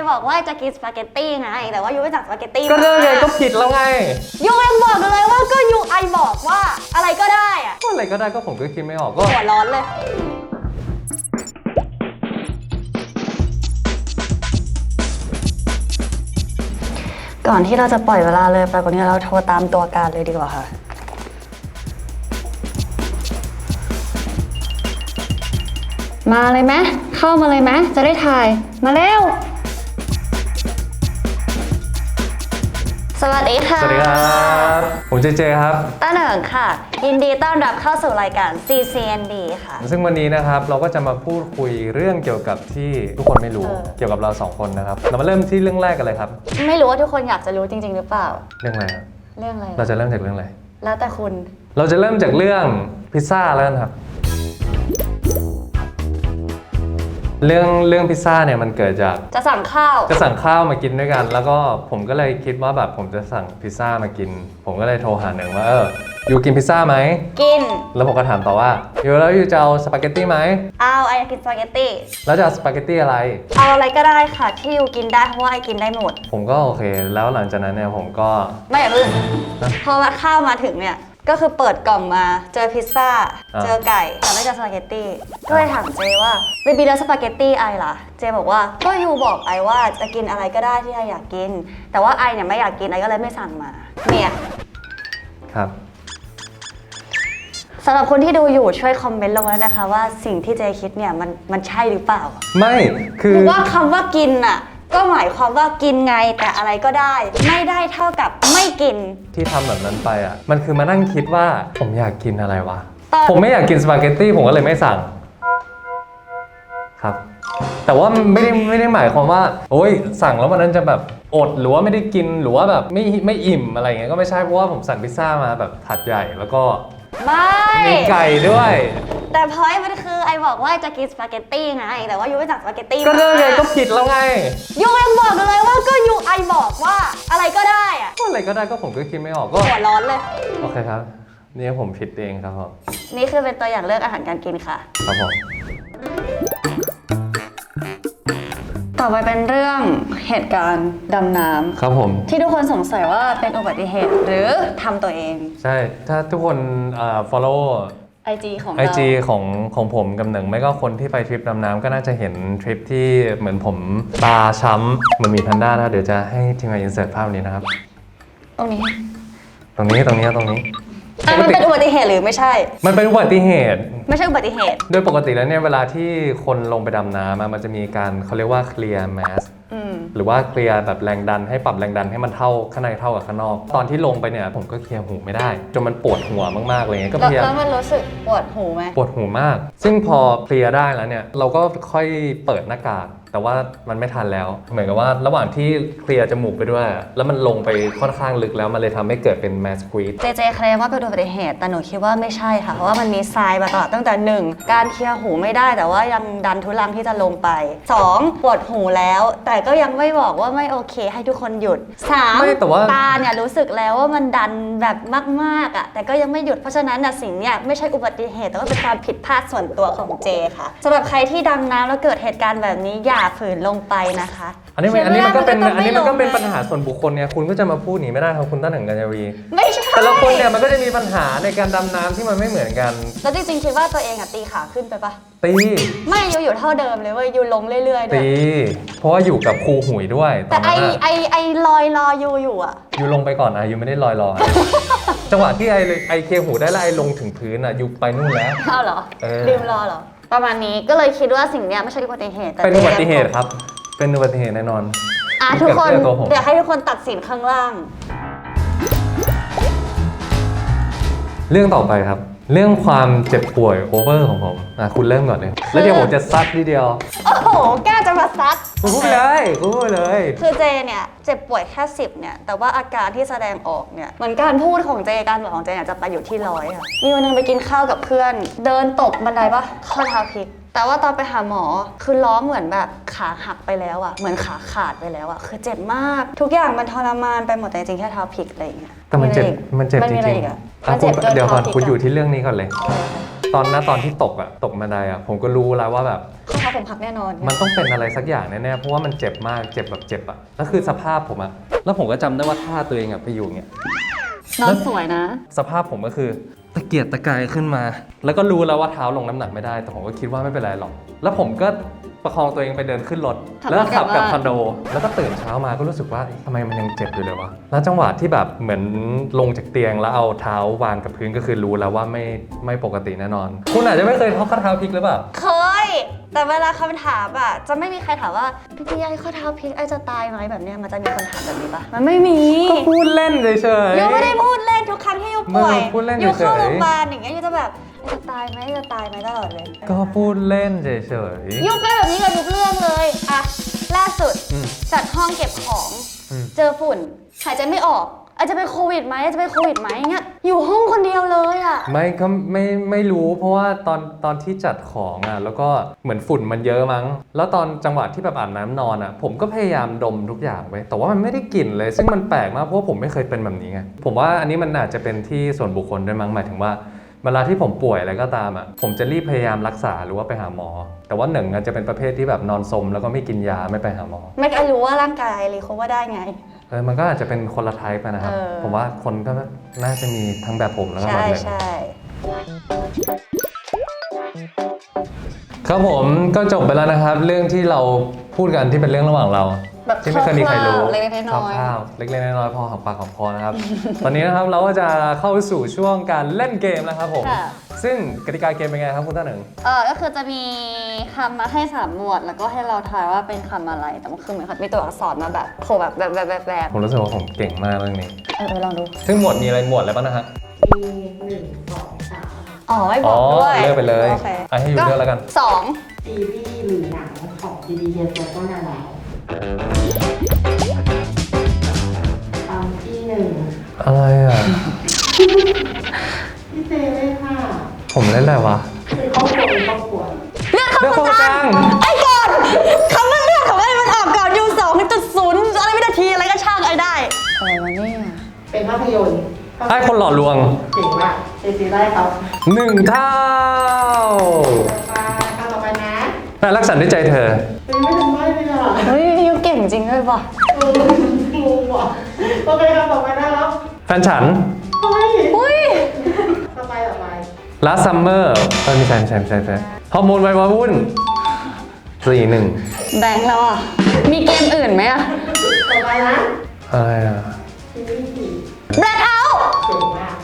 บอกว่าจะกินสปาเกตตี้ไงแต่ว่ายูไม่สั่งสปาเกตตี้ก็ได้ไงก็ผิดแล้วไงยูยังบอกเลยว่าก็ยูไอบอกว่าอะไรก็ได้อะอะไรก็ได้ก็ผมก็คิดไม่ออกก็หัวร้อนเลยก่อนที่เราจะปล่อยเวลาเลยไปกว่านี้เราโทรตามตัวการเลยดีกว่าค่ะมาเลยไหมเข้ามาเลยไหมจะได้ถ่ายมาเร็วสวัสดีค่ะสวัสดีครับผมเจครับต้าเหนิงค่ะยินดีต้อนรับเข้าสู่รายการ CCND ค่ะซึ่งวันนี้นะครับเราก็จะมาพูดคุยเรื่องเกี่ยวกับที่ทุกคนไม่รู้เกี่ยวกับเรา2คนนะครับเรามาเริ่มที่เรื่องแรกกันเลยครับไม่รู้ว่าทุกคนอยากจะรู้จริงๆหรือเปล่าเรื่องอะไรครับเรื่องอะไรเราจะเริ่มจากเรื่องอะไรแล้วแต่คุณเราจะเริ่มจากเรื่องพิซซ่าแล้วกันครับเรื่องพิซซ่าเนี่ยมันเกิดจากจะสั่งข้าวมากินด้วยกันแล้วก็ผมก็เลยคิดว่าแบบผมจะสั่งพิซซ่ามากินผมก็เลยโทรหาหนึ่งว่าอยู่กินพิซซ่าไหมกินแล้วผมก็ถามต่อว่าอยู่จะเอาสปาเกตตี้ไหมเอาไอกินสปาเกตตี้แล้วจะเอาสปาเกตตี้อะไรเอาอะไรก็ได้ค่ะที่อยู่กินได้เพราะว่าไอกินได้หมดผมก็โอเคแล้วหลังจากนั้นเนี่ยผมก็ไม่อย่าเพิ่งพอว่าข้าวมาถึงเนี่ยก็คือเปิดกล่องมาเจอพิซซ่าเจอไก่แต่ไม่เจอสปาเกตตี้ก็เลยถามเจว่าเบบี้แล้วสปาเกตตี้ไอล่ะเจบอกว่าก็ยูบอกไอว่าจะกินอะไรก็ได้ที่ไออยากกินแต่ว่าไอเนี่ยไม่อยากกินไอก็เลยไม่สั่งมาเนี่ยครับสำหรับคนที่ดูอยู่ช่วยคอมเมนต์ลงมาแล้วนะคะว่าสิ่งที่เจคิดเนี่ยมันใช่หรือเปล่าไม่คือว่าคำว่ากินอ่ะก็หมายความว่ากินไงแต่อะไรก็ได้ไม่ได้เท่ากับไม่กินที่ทำแบบนั้นไปอ่ะมันคือมานั่งคิดว่าผมอยากกินอะไรวะผมไม่อยากกินสปาเกตตี้ผมก็เลยไม่สั่งครับแต่ว่าไม่ได้หมายความว่าโอ๊ยสั่งแล้ววันนั้นจะแบบอดหรือว่าไม่ได้กินหรือว่าแบบไม่อิ่มอะไรเงี้ยก็ไม่ใช่เพราะว่าผมสั่งพิซซ่ามาแบบถาดใหญ่แล้วก็มีไก่ด้วยแต่พอยมันคือไอบอกว่าจะกินสปาเกตตี้ไงแต่ว่ายูไม่สั่งสปาเกตตี้ก็ได้ไงก็ผิดแล้วไงยูยังบอกเลยว่าก็ยูไอบอกว่าอะไรก็ได้อะอะไรก็ได้ก็ผมก็คิดไม่ออกก็หัวร้อนเลยโอเคครับนี่ผมผิดเองครับผมนี่คือเป็นตัวอย่างเลือกอาหารการกินค่ะครับผมต่อไปเป็นเรื่องเหตุการณ์ดำน้ำครับผมที่ทุกคนสงสัยว่าเป็นอุบัติเหตุหรือทำตัวเองใช่ถ้าทุกคนfollow IG ของ IG ของผมกับหนึ่งไม่ก็คนที่ไปทริปดำน้ำก็น่าจะเห็นทริปที่เหมือนผมตาช้ำเหมือนมีแพนด้าแล้วเดี๋ยวจะให้ทีมงานอินเสิร์ตภาพนี้นะครับตรงนี้มันเป็นอุบัติเหตุหรือไม่ใช่มันเป็นอุบัติเหตุไม่ใช่อุบัติเหตุโดยปกติแล้วเนี่ยเวลาที่คนลงไปดำน้ำมันจะมีการเขาเรียกว่าเคลียร์แมสหรือว่าเคลียร์แบบแรงดันให้ปรับแรงดันให้มันเท่าข้างในเท่ากับข้างนอกตอนที่ลงไปเนี่ยผมก็เคลียร์หูไม่ได้จนมันปวดหัวมากๆเลยก็พยายามแล้วมันรู้สึกปวดหูไหมปวดหูมากซึ่งพอเคลียร์ได้แล้วเนี่ยเราก็ค่อยเปิดหน้ากากแต่ว่ามันไม่ทันแล้วเหมือนกับว่าระหว่างที่เคลียร์จมูกไปด้วยแล้วมันลงไปค่อนข้างลึกแล้วมันเลยทำให้เกิดเป็นแมสควีดเจเคลมว่าเป็นอุบัติเหตุแต่หนูคิดว่าไม่ใช่ค่ะเพราะว่ามันมีทรายมาตลอดตั้งแต่1การเคลียร์หูไม่ได้แต่ว่ายังดันทุลังที่จะลงไป2ปวดหูแล้วแต่ก็ยังไม่บอกว่าไม่โอเคให้ทุกคนหยุด3ตาเนี่ยรู้สึกแล้วว่ามันดันแบบมากๆอ่ะแต่ก็ยังไม่หยุดเพราะฉะนั้นสิ่งเนี้ยไม่ใช่อุบัติเหตุแต่ว่าเป็นความผิดพลาดส่วนตัวของเจค่ะสำหรับใครที่ดำน้ำแล้วเกิดเหตุการณ์แบบนี้อย่าฝืนลงไปนะคะอันนี้มันก็เป็นปัญหาส่วนบุคคลเนี่ยคุณก็จะมาพูดหนีไม่ได้ครับคุณต้นหนึ่งกัญญาวีไม่ใช่แต่ละคนเนี่ยมันก็จะมีปัญหาในการดำน้ำที่มันไม่เหมือนกันแล้วจริงๆคิดว่าตัวเองตีขาขึ้นไปปะตีไม่อยู่เท่าเดิมเลยเว้ยอยู่ลงเรื่อยๆด้วยตีเพราะว่าอยู่กับครูหุยด้วยแต่ไอลอยรออยู่อ่ะอยู่ลงไปก่อนอยู่ไม่ได้ลอยรอจังหวะที่ไอเคหูได้แล้วไอลงถึงพื้นอยู่ไปนู่นแล้วเอาเหรอลืมรอเหรอประมาณนี้ก็เลยคิดว่าสิ่งนี้ไม่ใช่อุบัติเหตุแต่เป็นอุบัติเหตุครับเป็นอุบัติเหตุแน่นอนทุกคนเดี๋ยวให้ทุกคนตัดสินข้างล่างเรื่องต่อไปครับเรื่องความเจ็บป่วยโอเวอร์ของผมคุณเริ่มก่อนเลยแล้วเดี๋ยวผมจะซัดทีเดียวโอ้โหแกจะมาซัดพูดเลยคือเจเนี่ยเจ็บป่วยแค่10เนี่ยแต่ว่าอาการที่แสดงออกเนี่ยเหมือนการพูดของเจการบอกของเจเนี่ยจะไปอยู่ที่100ค่ะมีวันนึงไปกินข้าวกับเพื่อนเดินตกบันไดปะข้อเท้าพลิกแต่ว่าตอนไปหาหมอคือล้อเหมือนแบบขาหักไปแล้วอะเหมือนขาขาดไปแล้วอะคือเจ็บมากทุกอย่างมันทรมานไปหมดแต่จริงแค่เท้าพลิกอะไรอย่างเงี้ยแต่มันเจ็บจริงๆเดี๋ยวก่อนคุณอยู่ที่เรื่องนี้ก่อนเลยตอนที่ตกบันไดผมก็รู้แล้วว่าแบบข้อเท้ าผมพักแน่นอน มันต้องเป็นอะไรสักอย่างแน่ๆเพราะว่ามันเจ็บมากเจ็บแบบเจ็บอะแล้วคือสภาพผมอะแล้วผมก็จำได้ว่าท่าตัวเองอะไปอยู่อย่างเงี้ย นอนสวยนะ สภาพผมก็คือตะเกียกตะกายขึ้นมา แล้วก็รู้แล้วว่าเท้าลงน้ำหนักไม่ได้แต่ผมก็คิดว่าไม่เป็นไรหรอกแล้วผมก็ประคองตัวเองไปเดินขึ้นรถแล้วขับกลับคอนโดแล้วก็ตื่นเช้ามาก็รู้สึกว่าทำไมมันยังเจ็บอยู่เลยวะแล้วจังหวะที่แบบเหมือนลงจากเตียงแล้วเอาเท้าวางกับพื้นก็คือรู้แล้วว่าไม่ปกติแน่นอน คุณอาจจะไม่เคยข้อเท้าพลิกหรือเปล่าเคยแต่เวลาคำถามอะจะไม่มีใครถามว่าพี่ไอ้ข้อเท้าพลิกไอ้จะตายไหมแบบเนี้ยมันจะมีคนถามแบบนี้ปะมันไม่มี ก็พูดเล่นเฉยๆ ยูไม่ได้พูดเล่นทุกครั้งที่ยูป่วย พูดเล่นเฉยๆ ยูเข้าโรงพยาบาลอย่างเงี้ยยูจะแบบจะตายไหมจะตายไหมตลอดเลย ก็พูดเล่นเฉย ยูเป็นแบบนี้กับทุกเรื่องเลยอะล่าสุดจัดห้องเก็บของ เจอฝุ่นหายใจไม่ออกอาจจะเป็นโควิดไหมอาจจะเป็นโควิดไหมเงี้ยอยู่ห้องคนเดียวเลยอะ ไม่ก็ไม่รู้เพราะว่าตอนที่จัดของอ่ะแล้วก็เหมือนฝุ่นมันเยอะมั้งแล้วตอนจังหวะที่แบบอาบน้ำนอนอ่ะผมก็พยายามดมทุกอย่างไว้แต่ว่ามันไม่ได้กลิ่นเลยซึ่งมันแปลกมากเพราะว่าผมไม่เคยเป็นแบบนี้ไงผมว่าอันนี้มันอาจจะเป็นที่ส่วนบุคคลด้วยมั้งหมายถึงว่าเวลาที่ผมป่วยอะไรก็ตามอ่ะผมจะรีบพยายามรักษาหรือว่าไปหาหมอ แต่ว่าหนึ่งอาจจะเป็นประเภทที่แบบนอนสมแล้วก็ไม่กินยาไม่ไปหาหมอไม่รู้ว่าร่างกายรีเขาว่าได้ไงมันก็อาจจะเป็นคนละไทป์นะครับผมว่าคนก็น่าจะมีทั้งแบบผมแล้วก็แบบหนึ่งใช่ครับผมก็จบไปแล้วนะครับเรื่องที่เราพูดกันที่เป็นเรื่องระหว่างเราที่ไม่เคยมีใครรู้เล็กๆน้อยๆเล็กๆน้อยๆพอหอมปากหอมคอนะครับ ตอนนี้นะครับเราก็จะเข้าสู่ช่วงการเล่นเกมแล้วครับผมซึ่งกติกาเกมเป็นไงครับคุณต้าหนึ่งก็คือจะมีคำมาให้3หมวดแล้วก็ให้เราทายว่าเป็นคำอะไรแต่มันคือเหมือนมีตัวอักษรมาแบบโผล่แบบผมรู้สึกว่าผมเก่งมากเรื่องนี้ลองดูซึ่งหมวดมีอะไรหมวดอะไรบ้างนะฮะมี1 2 3ไม่บอกด้วยเลือกไปเลยให้อยู่เลือกแล้วกัน2ซีรีส์หรือหนังของ GDS แล้วก็นาราคำที่1อะไรอ่ะพี่เจเลยค่ะผมเล่นอะไรวะเป็นครอบครัวเป็นครอบครัวเลือกคำกลางไอ้ก่อนคำว่าเลือกของไอ้มันออกก่อนยู2.0อะไรวินาทีอะไรก็ช่างไอ้ได้อะไรวะเนี่ยเป็นภาพยนตร์ไอ้คนหล่อลวงเจ๋งมากเจได้ครับ1 เท่าต่อไปนะแต่รักษาด้วยใจเธอไม่ถึงไม่เลยอ่ะเฮ้ยยูเก่งจริงด้วยป่ะงงว่ะโอเคครับต่อไปนะครับแฟนฉันอุ้ยต่อไปLast Summer ไม่ใช่ฮอร์โมนวัยวุ่น4-1แบงค์แล้วอ่ะมีเกมอื่นไหมอ่ะต่อไปนะอะไรอ่ะแบล็คเอาท์เก่งมาก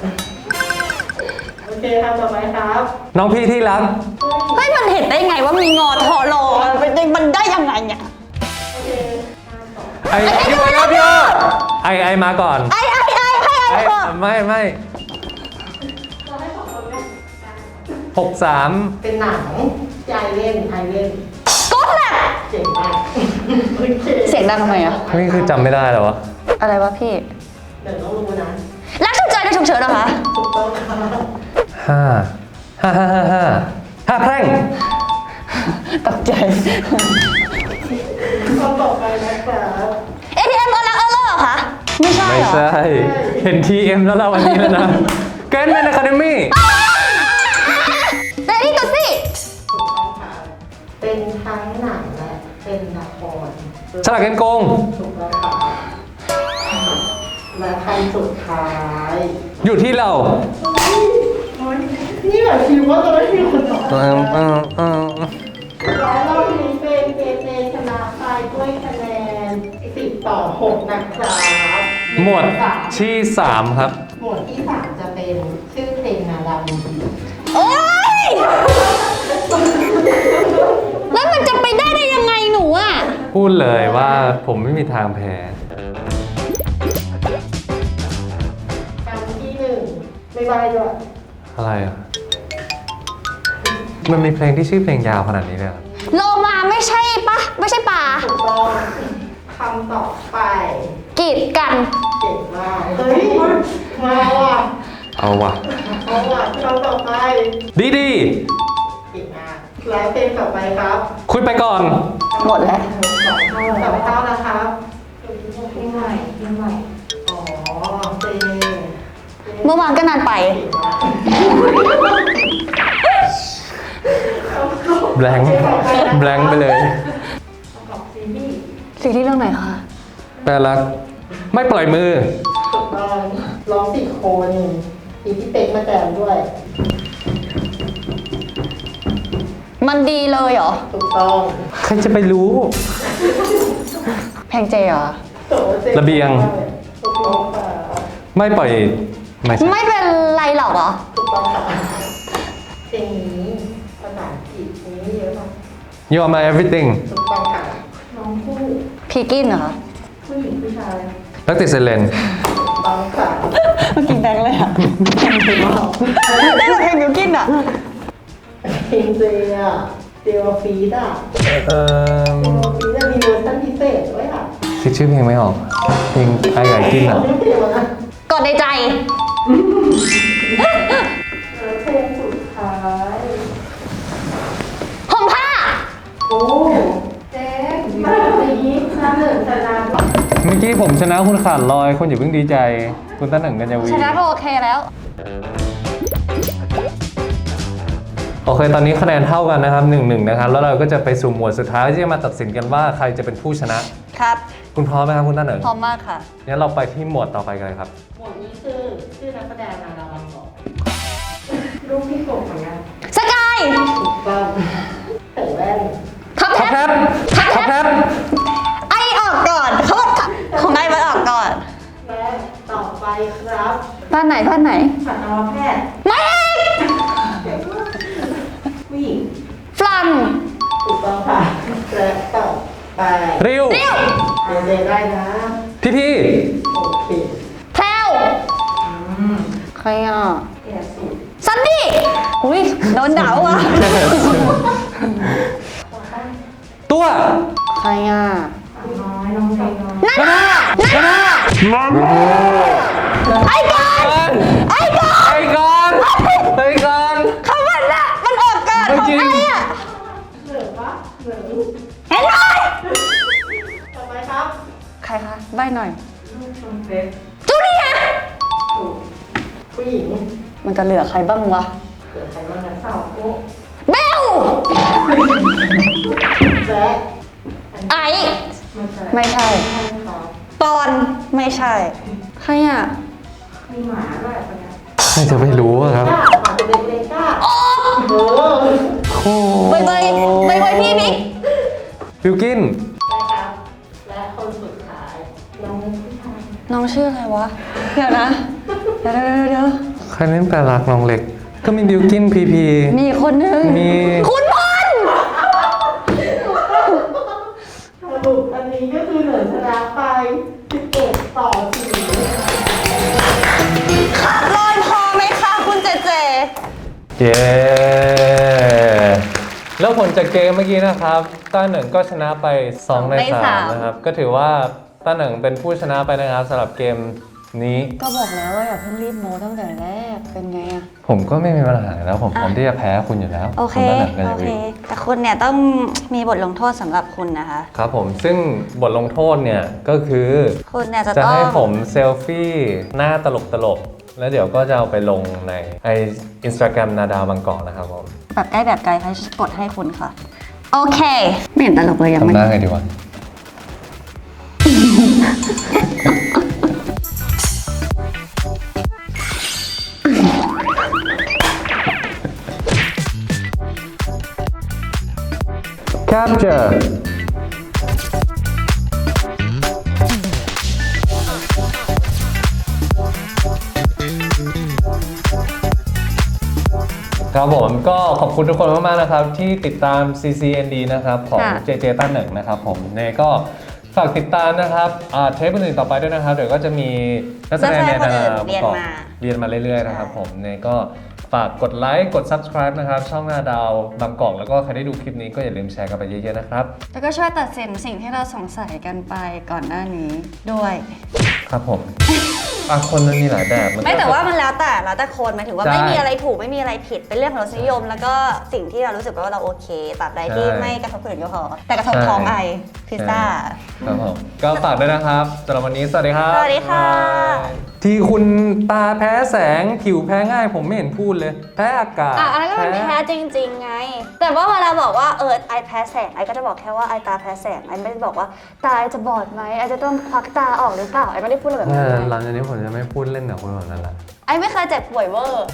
โอเคครับต่อไปครับน้องพี่ที่รักเฮ้ยมันเห็นได้ไงว่ามีงอทอรอมันได้ยังไงเนี่ยโอเคไอ้พี่มาแล้วพี่ไอ้มาก่อนไอ้ก่อนไม่63เป็นหนังที่ไอเล่นก็แหละเจ๋งมากเสียงดังทำไมอ่ะนี่คือจำไม่ได้แล้ววะอะไรวะพี่เดี๋ยวต้องรู้นะรักฉุกเฉินในฉุกเฉินเหรอคะถูกต้องค่ะ5แพร่งตกใจข้อต่อไปนะครับ ATM ก็รักเหรอคะไม่ใช่เหรอไม่ใช่เห็น TM แล้วเราวันนี้แล้วนะแกรนด์แมนอะคาเดมี่เรดี้ตัวซี่ถูกต้องค่ะเป็นทั้งหนังและเป็นละครฉลาดเกมโกงถูกต้องค่ะและคำสุดท้ายอยู่ที่เรานี่แบบคิดว่าจะไม่มีคนตอบและรอบนี้เป็นเจชนะไปด้วยคะแนน10-6นะครับหมวดที่3ครับหมวดที่3จะเป็นชื่อเพลงนาราบุรีโอ๊ยแล้วมันจะไปได้ยังไงหนูอ่ะพูดเลยว่าผมไม่มีทางแพ้คำที่1ไม่ใบด้วยอะไรอ่ะมันมีเพลงที่ชื่อเพลงยาวขนาดนี้เลยเหรอโลมาไม่ใช่ปะไม่ใช่ป่าถูกต้องคำต่อไปกีดกันเก่งมากเฮ้ยมาว่ะเอาว่ะคำต่อไปดีเก่งมากแล้วเพลงต่อไปครับคุยไปก่อนหมดแล้ว2 เท่านะครับเพลงใหม่อ๋อเพลงเมื่อวานก็นานไป แบงค์แบงค์ไปเลย กับซีรีส์ ซีรีส์เรื่องไหนคะ แปลรักไม่ปล่อยมือ ถูกต้องร้อง4 คนมีพี่เป๊กมาแจมด้วย มันดีเลยเหรอ ถูกต้อง ใครจะไปรู้ เพลงเจเหรอ โตเจ๊ ระเบียง ถูกต้องค่ะ ไม่ปล่อยไม่ใช่ ไม่เป็นไรหรอกเหรอ ถูกต้องค่ะเพลงนี้ภาษาอังกฤษนี้เยอะมาก You are my everything ถูกต้องค่ะน้องคู่ พีกินเหรอ ผู้หญิงผู้ชาย รักติดเซเลน ถูกต้องค่ะ เมื่อกี้แบงค์เลยอ่ะได้แต่เพลงบิวกินอ่ะ เพลงเจอ่ะเจวฟีดอ่ะ เอ่อ เจวฟีดมีเวอร์ชันพิเศษด้วยค่ะ คิดชื่อเพลงไม่ออก เพลงไอ้ไก่กินอ่ะ เรียกเพลงมานะ กดในใจ แล้วเพลงสุดท้าย ห่มผ้า โอ้เจ๊มาอย่างนี้น้ำหนึ่งชนะ เมื่อกี้ผมชนะคุณขาดลอยคุณอย่าเพิ่งดีใจ คุณตั้งหนึ่งกันยาวี ชนะก็โอเคแล้ว โอเค ตอนนี้คะแนนเท่ากันนะครับ 1-1 นะครับ แล้วเราก็จะไปสู่หมวดสุดท้ายที่จะมาตัดสินกันว่าใครจะเป็นผู้ชนะ ครับ คุณพร้อมไหมครับคุณตั้งหนึ่ง พร้อมมากค่ะ งั้นเราไปที่หมวดต่อไปกันเลยครับ หมวดนี้คือชื่อนักแสดงนาดาวบางกอกรูปที่ส่งเหมือนกัน สกาย ถูกต้องใส่แว่น ท็อป ท็อป แท็ แท็ บบ ท็อปแท็บ ไอออกก่อนเขาบอกของไอมันออกก่อน และต่อไปครับ บ้านไหนบ้านไหน สัตวแพทย์ ไม่เอก ผู้หญิง ฟลัน ถูกต้องค่ะและต่อไป ริว ริว เดได้นะ พี่พี่ โอเค แพลวใครอ่ะ แก่สุด ซันดี้อุ้ยโดนด่าว่ะ ตัว ใครอ่ะ น้อยน้องเด็กน้อย นานาไอ้ก่อนไอ้ก่อน ไอ้ก่อนไอ้ก่อน เขามันละมันออกก่อนของไอ้อ่ะ เหลือปะเหลือ เห็นไหม ต่อไปครับ ใครคะใบหน่อย ลูกชมเป๊ก จูเลีย ถูกผู้หญิง มันจะเหลือใครบ้างวะ เหลือใครบ้างนะสาวโอ้ เบล และ ไอ ไม่ใช่ ไม่ใช่ ใช่ครับ ปอนไม่ใช่ ใครอ่ะ มีหมาด้วยคนนี้ ใครจะไม่รู้อะครับ กล้าหมาตัวเล็กเล็กกล้าเออ โอ้ เบยพี่มิก บิวกิน นะครับและคนสุดท้ายน้องผู้ชาย น้องชื่ออะไรวะ เดี๋ยวนะเดี๋ยว ใครเล่นแปลรักน้องเล็ก ก็มีบิวกินพีพี มีคนนึง มี คุณพล สรุปอันนี้ก็คือเหนือชนะไป11 ต่อ ลอยพอไหมคะคุณเจเจ เย้แล้วผลจากเกมเมื่อกี้นะครับต้าเหนิงก็ชนะไป2 ใน 3 นะครับ ก็ถือว่าต้าเหนิงเป็นผู้ชนะไปนะครับสำหรับเกมนี้ ก็บอกแล้วว่าอย่าเพิ่งรีบโม้ตั้งแต่แรก เป็นไงอะ ผมก็ไม่มีปัญหาแล้วผมพร้อมที่จะแพ้คุณอยู่แล้ว โอเค ณต้าเหนิงกัน โอ อยู่ เค ดี แต่คุณเนี่ยต้องมีบทลงโทษสำหรับคุณนะคะ ครับผมซึ่งบทลงโทษเนี่ยก็คือ คุณเนี่ยจะ จะ ต้อง ให้ผมเซลฟี่หน้าตลกๆ แล้วเดี๋ยวก็จะเอาไปลงในอินสตาแกรมนาดาวบางกอกนะครับผม แบบใกล้แบบไกลให้กดให้คุณค่ะ โอเค ไม่เห็นตลกเลยยัง ทำ ไม่ หน้าไงดีวะ Capture ครับผมก็ขอบคุณทุกคนมากๆนะครับ ที่ติดตาม CCND นะครับของ ค่ะ เจเจต้าเหนึ่งนะครับผมเนก็ฝากติดตามนะครับเทปอื่นๆต่อไปด้วยนะครับ เดี๋ยวก็จะมีนักแสดงในนานาประกอบเรียนมาเรื่อยๆนะครับผมเนก็ฝากกดไลค์กด subscribe นะครับ ช่องนาดาวบางกอกแล้วก็ใครได้ดูคลิปนี้ก็อย่าลืมแชร์กันไปเยอะๆนะครับ แล้วก็ช่วยตัดสินสิ่งที่เราสงสัยกันไปก่อนหน้านี้ด้วย ครับผมคนมันมีหลายแบบนก็ ไม่แต่ว่ามันแล้วแต่คนหมายถึงว่า ใช่ ไม่มีอะไรถูกไม่มีอะไรผิดเป็นเรื่องของรสนิยม แล้วก็สิ่งที่เรารู้สึกว่าเราโอเคตัดใดที่ ใช่ ไม่กระทบคนอื่นก็พอแต่กระทบ ใช่ ท้องไอพิซซ่า ครับผมก็ฝากด้วยนะครับสำหรับวันนี้สวัสดีครับ สวัสดีค่ะ บ๊ายบาย ที่คุณตาแพ้แสงผิวแพ้ง่ายผมไม่เห็นพูดเลย แพ้อากาศ อันนั้นก็เป็นแพ้จริงๆไง แต่ว่าเวลาบอกว่าไอแพ้แสงไอก็จะบอกแค่ว่าไอตาแพ้แสงไอไม่ได้บอกว่าตาไอจะบอดไหมไอจะต้องควักตาออกหรือเปล่าไอไม่ได้พูดอะไรแบบนั้น หลังจากนี้ผมจะไม่พูดเล่นกับคุณแบบนั้นละ ไอไม่เคยเจ็บป่วยเวอร์